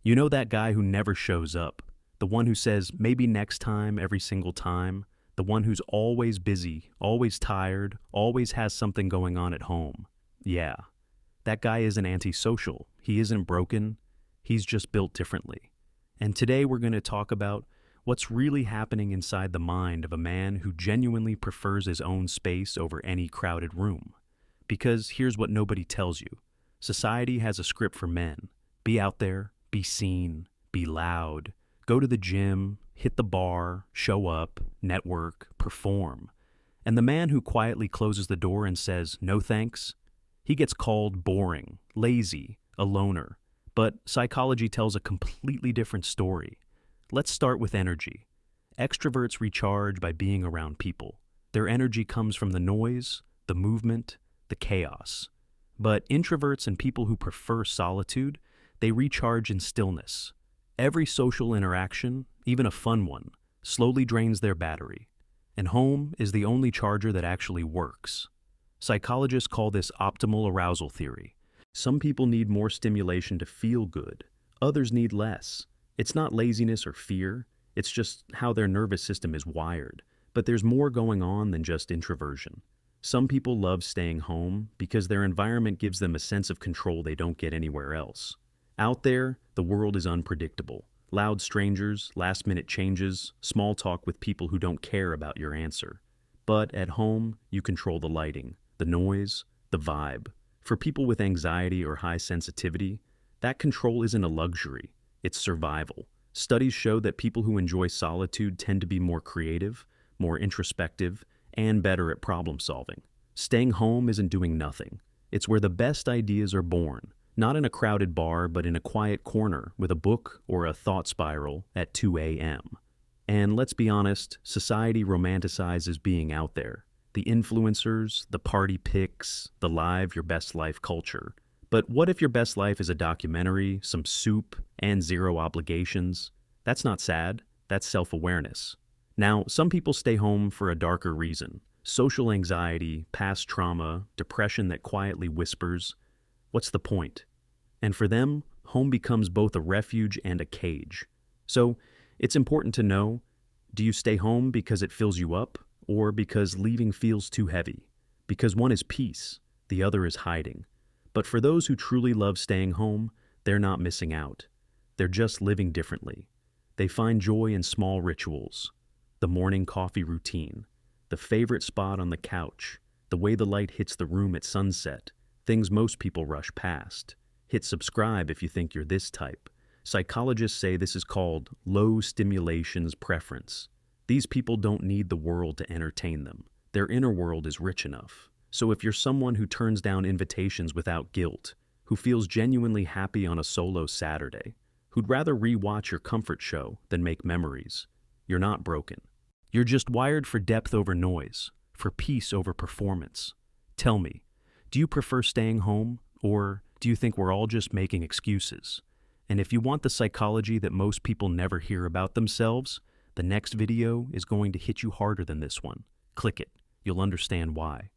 You know that guy who never shows up, the one who says maybe next time every single time, the one who's always busy, always tired, always has something going on at home. Yeah, that guy isn't antisocial, he isn't broken, he's just built differently. And today we're going to talk about what's really happening inside the mind of a man who genuinely prefers his own space over any crowded room. Because here's what nobody tells you. Society has a script for men. Be out there, be seen, be loud, go to the gym, hit the bar, show up, network, perform. And the man who quietly closes the door and says, no thanks, he gets called boring, lazy, a loner. But psychology tells a completely different story. Let's start with energy. Extroverts recharge by being around people. Their energy comes from the noise, the movement, the chaos. But introverts and people who prefer solitude, they recharge in stillness. Every social interaction, even a fun one, slowly drains their battery. And home is the only charger that actually works. Psychologists call this optimal arousal theory. Some people need more stimulation to feel good. Others need less. It's not laziness or fear, it's just how their nervous system is wired. But there's more going on than just introversion. Some people love staying home because their environment gives them a sense of control they don't get anywhere else. Out there, the world is unpredictable. Loud strangers, last-minute changes, small talk with people who don't care about your answer. But at home, you control the lighting, the noise, the vibe. For people with anxiety or high sensitivity, that control isn't a luxury. It's survival. Studies show that people who enjoy solitude tend to be more creative, more introspective, and better at problem solving. Staying home isn't doing nothing. It's where the best ideas are born, not in a crowded bar, but in a quiet corner with a book or a thought spiral at 2 a.m. And let's be honest, society romanticizes being out there. The influencers, the party pics, the live your best life culture. But what if your best life is a documentary, some soup, and zero obligations? That's not sad, that's self-awareness. Now, some people stay home for a darker reason. Social anxiety, past trauma, depression that quietly whispers, what's the point? And for them, home becomes both a refuge and a cage. So, it's important to know, do you stay home because it fills you up, or because leaving feels too heavy? Because one is peace, the other is hiding. But for those who truly love staying home, they're not missing out. They're just living differently. They find joy in small rituals. The morning coffee routine, the favorite spot on the couch, the way the light hits the room at sunset, things most people rush past. Hit subscribe if you think you're this type. Psychologists say this is called low stimulations preference. These people don't need the world to entertain them. Their inner world is rich enough. So if you're someone who turns down invitations without guilt, who feels genuinely happy on a solo Saturday, who'd rather re-watch your comfort show than make memories, you're not broken. You're just wired for depth over noise, for peace over performance. Tell me, do you prefer staying home, or do you think we're all just making excuses? And if you want the psychology that most people never hear about themselves, the next video is going to hit you harder than this one. Click it. You'll understand why.